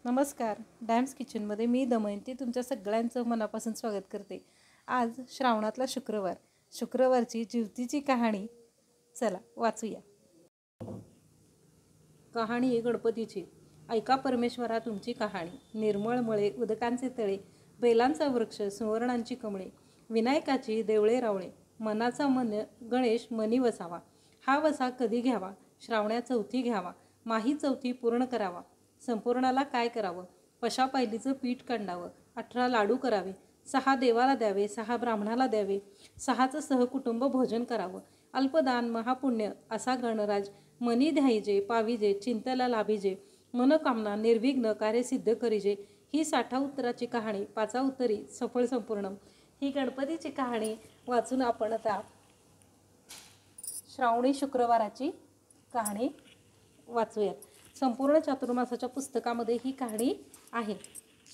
नमस्कार. डॅम्स किचनमध्ये मी दमयंती तुमच्या सगळ्यांचं मनापासून स्वागत करते. आज श्रावणातला शुक्रवारची जिवतीची कहाणी चला वाचूया. कहाणी आहे गणपतीची. ऐका परमेश्वरा तुमची कहाणी. निर्मळ मळे, उदकांचे तळे, बेलांचा वृक्ष, सुवर्णांची कमळे, विनायकाची देवळे रावळे, मनाचा गणेश मनी वसावा. हा वसा कधी घ्यावा? श्रावण्या चौथी घ्यावा, माही चौथी पूर्ण करावा. संपूर्णाला काय करावं? पशा पायलीचं पीठ कांडावं, 18 लाडू करावे, 6 देवाला द्यावे, 6 ब्राह्मणाला द्यावे, 6चं सहकुटुंब भोजन करावं. अल्पदान महापुण्य असा गणराज मनी द्यायजे, पाविजे, चिंतेला लाभिजे, मनोकामना निर्विघ्न कार्य सिद्ध करीजे. ही 60 उत्तराची कहाणी, 5 उत्तरी सफळ संपूर्ण. ही गणपतीची कहाणी वाचून आपण आता श्रावणी शुक्रवाराची कहाणी वाचूयात. संपूर्ण चातुर्मासाच्या पुस्तकामध्ये ही कहाणी आहे.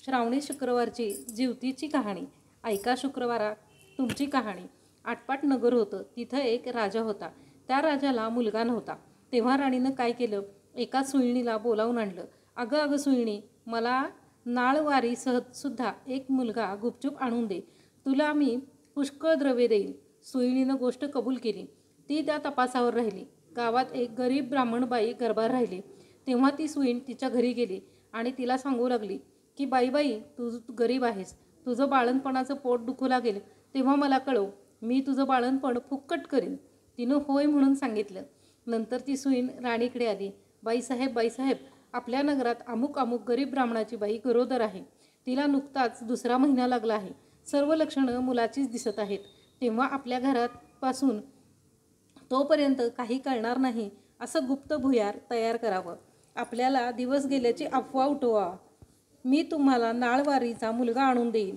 श्रावणी शुक्रवारची जिवतीची कहाणी. ऐका शुक्रवारा तुमची कहाणी. आटपाट नगर होतं. तिथं एक राजा होता. त्या राजाला मुलगा नव्हता. तेव्हा राणीनं काय केलं? एका सुईणीला बोलावून आणलं. अगं अगं सुईणी, मला नाळवारी सुद्धा एक मुलगा गुपचूप आणून दे. तुला मी पुष्कळ द्रव्य देईन. सुईणीनं गोष्ट कबूल केली. ती त्या तपासावर राहिली. गावात एक गरीब ब्राह्मणबाई गरबार राहिली. तेव्हा ती सुईण तिच्या घरी गेली आणि तिला सांगू लागली की बाई तू गरीब आहेस, तुझं बाळणपणाचं पोट दुखू लागेल तेव्हा मला कळव, मी तुझं बाळणपण फुक्कट करीन. तिनं होय म्हणून सांगितलं. नंतर ती सुईण राणीकडे आली. बाईसाहेब, आपल्या नगरात अमुक गरीब ब्राह्मणाची बाई गरोदर आहे. तिला नुकताच 2रा महिना लागला आहे. सर्व लक्षणं मुलाचीच दिसत आहेत. तेव्हा आपल्या घरापासून तोपर्यंत काही कळणार नाही असं गुप्त भुयार तयार करावं. आपल्याला दिवस गेल्याची अफवा उठवा. मी तुम्हाला नाळवारीचा मुलगा आणून देईन.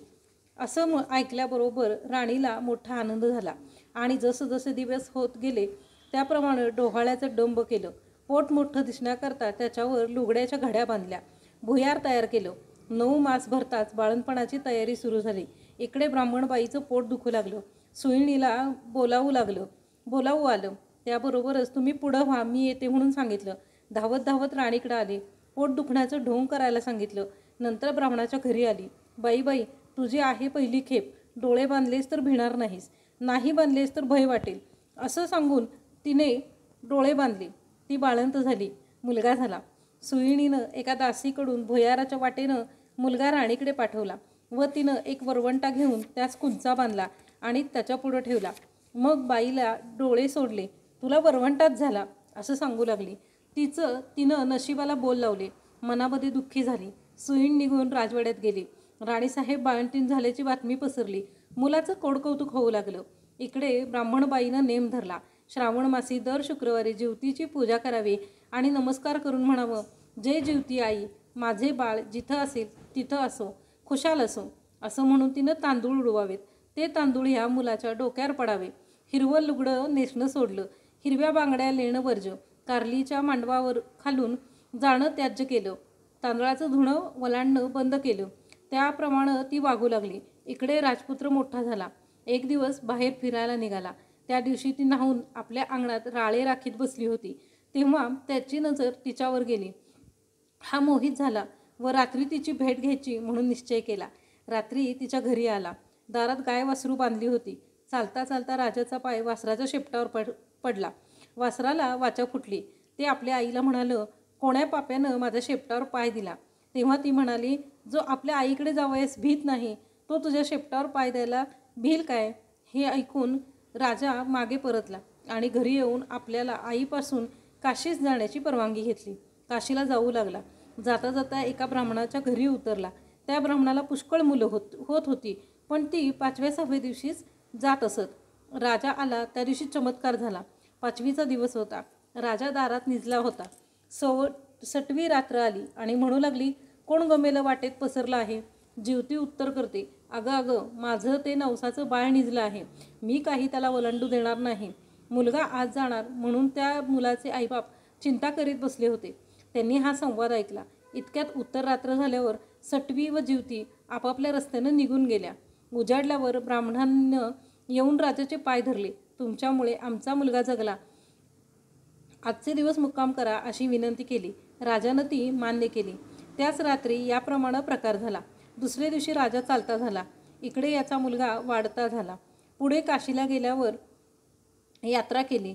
असं ऐकल्याबरोबर राणीला मोठा आनंद झाला आणि जसं दिवस होत गेले त्याप्रमाणे डोहाळ्याचं डंब केलं. पोट मोठं दिसण्याकरता त्याच्यावर लुगड्याच्या घड्या बांधल्या. भुयार तयार केलं. 9 मास भरताच बाळणपणाची तयारी सुरू झाली. इकडे ब्राह्मणबाईचं पोट दुखू लागलं. सुईणीला बोलावू आलं. त्याबरोबरच तुम्ही पुढं व्हा, मी येते म्हणून सांगितलं. धावत राणीकडे आले. पोट दुखण्याचं ढोंग करायला सांगितलं. नंतर ब्राह्मणाच्या घरी आली. बाई तुझी आहे पहिली खेप. डोळे बांधलेस तर भिणार नाहीस, नाही बांधलेस तर भय वाटेल. असं सांगून तिने डोळे बांधले. ती बाळंत झाली. मुलगा झाला. सुईणीनं एका दासीकडून भुयाराच्या वाटेनं मुलगा राणीकडे पाठवला व तिनं एक वरवंटा घेऊन त्यास कुंचा बांधला आणि त्याच्या पुढं ठेवला. मग बाईला डोळे सोडले. तुला वरवंटाच झाला असं सांगू लागली. तिनं नशिबाला बोल लावले. मनामध्ये दुःखी झाली. सुईण निघून राजवाड्यात गेली. राणीसाहेब बाळंतीण झाल्याची बातमी पसरली. मुलाचं कोडकौतुक होऊ लागलं. इकडे ब्राह्मणबाईनं नेम धरला. श्रावण मासी दर शुक्रवारी जिवतीची पूजा करावी आणि नमस्कार करून म्हणावं, जय जिवती आई, माझे बाळ जिथं असेल तिथं असो, खुशाल असो असं म्हणून तिनं तांदूळ उडवावेत. ते तांदूळ ह्या मुलाच्या डोक्यावर पडावे. हिरवं लुगडं नेसणं सोडलं. हिरव्या बांगड्या लेणं वर्ज. कारलीच्या मांडवावर खालून जाणं त्याज्य केलं. तांदळाचं धुणं वलांडणं बंद केलं. त्याप्रमाणे ती वागू लागली. इकडे राजपुत्र मोठा झाला. एक दिवस बाहेर फिरायला निघाला. त्या दिवशी ती न्हाऊन आपल्या अंगणात राळे राखीत बसली होती. तेव्हा त्याची नजर तिच्यावर गेली. हा मोहित झाला व रात्री तिची भेट घ्यायची म्हणून निश्चय केला. रात्री तिच्या घरी आला. दारात गाय वासरू बांधली होती. चालता राजाचा पाय वासराच्या शेपटावर पडला. वासराला वाचा फुटली. ते आपल्या आईला म्हणालं, कोण्या पाप्यानं माझ्या शेपटावर पाय दिला? तेव्हा ती म्हणाली, जो आपल्या आईकडे जावयास भीत नाही तो तुझ्या शेपटावर पाय द्यायला भिल काय? हे ऐकून राजा मागे परतला आणि घरी येऊन आपल्याला आईपासून काशीस जाण्याची परवानगी घेतली. काशीला जाऊ लागला. जाता एका ब्राह्मणाच्या घरी उतरला. त्या ब्राह्मणाला पुष्कळ मुलं होत होती, पण ती 5व्या-6व्या दिवशीच जात असत. राजा आला त्या दिवशी चमत्कार झाला. 5वीचा दिवस होता. राजा दारात निजला होता. 6वी रात्र आली आणि म्हणू लागली, कोण गमेलं वाटेत पसरलं आहे? जिवती उत्तर करते, अगं माझं ते नवसाचं बाळ निजलं आहे. मी काही त्याला ओलांडू देणार नाही. मुलगा आज जाणार म्हणून त्या मुलाचे आईबाप चिंता करीत बसले होते. त्यांनी हा संवाद ऐकला. इतक्यात उत्तर रात्र झाल्यावर सटवी व जिवती आपापल्या रस्त्यानं निघून गेल्या. उजाडल्यावर ब्राह्मणानं येऊन राजाचे पाय धरले. तुमच्यामुळे आमचा मुलगा जगला. आजचे दिवस मुक्काम करा अशी विनंती केली. राजानं ती मान्य केली. त्याच रात्री याप्रमाणे प्रकार झाला. दुसरे दिवशी राजा चालता झाला. इकडे याचा मुलगा वाढता झाला. पुढे काशीला गेल्यावर यात्रा केली.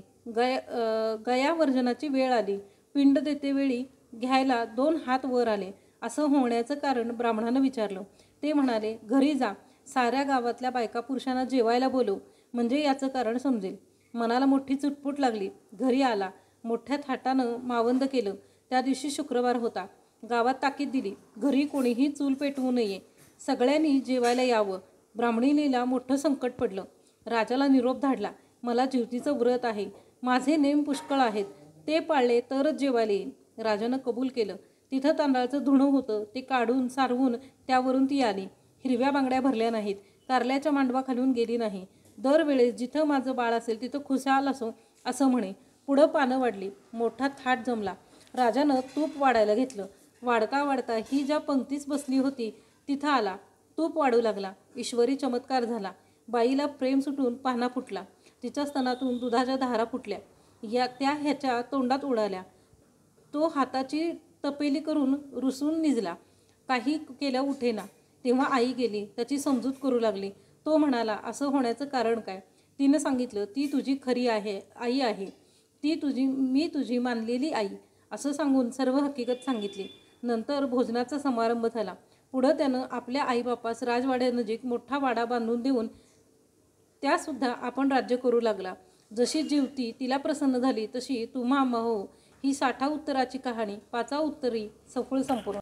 गयावर्जनाची वेळ आली. पिंड देतेवेळी घ्यायला 2 हात वर आले. असं होण्याचं कारण ब्राह्मणानं विचारलं. ते म्हणाले, घरी जा, साऱ्या गावातल्या बायका पुरुषांना जेवायला बोलव, म्हणजे याचं कारण समजेल. मनाला मोठी चुटपुट लागली. घरी आला. मोठ्या थाटानं मावंद केलं. त्या दिवशी शुक्रवार होता. गावात ताकीद दिली, घरी कोणीही चूल पेटवू नये, सगळ्यांनी जेवायला यावं. ब्राह्मणीला मोठं संकट पडलं. राजाला निरोप धाडला, मला जिवतीचं व्रत आहे, माझे नेम पुष्कळ आहेत, ते पाळले तरच जेवायला येईल. राजानं कबूल केलं. तिथं तांदळाचं धुणं होतं, ते काढून सारवून त्यावरून ती आली. हिरव्या बांगड्या भरल्या नाहीत, कारल्याच्या मांडवाखालून गेली नाही. दरवेळेस जिथं माझं बाळ असेल तिथं खुशाल असो असं म्हणे. पुढं पानं वाढली. मोठा थाट जमला. राजानं तूप वाढायला घेतलं. वाढता वाढता ही ज्या पंक्तीच बसली होती तिथं आला. तूप वाढू लागला. ईश्वरी चमत्कार झाला. बाईला प्रेम सुटून पाना फुटला. तिच्या स्तनातून दुधाच्या धारा फुटल्या. त्या ह्याच्या तोंडात उडाल्या. तो हाताची तपेली करून रुसून निजला. काही केल्या उठेना. तेव्हा आई गेली. त्याची समजूत करू लागली. तो म्हणाला, असं होण्याचं कारण काय? तिनं सांगितलं, ती तुझी खरी आई आहे, मी तुझी मानलेली आई, असं सांगून सर्व हकीकत सांगितली. नंतर भोजनाचा समारंभ झाला. पुढं त्यानं आपल्या आईबापास राजवाड्यानजीक मोठा वाडा बांधून देऊन त्यासुद्धा आपण राज्य करू लागला. जशी जिवती तिला प्रसन्न झाली तशी तुम्हा आम्हा हो. ही 60 उत्तराची कहाणी 5 उत्तरी सफळ संपूर्ण.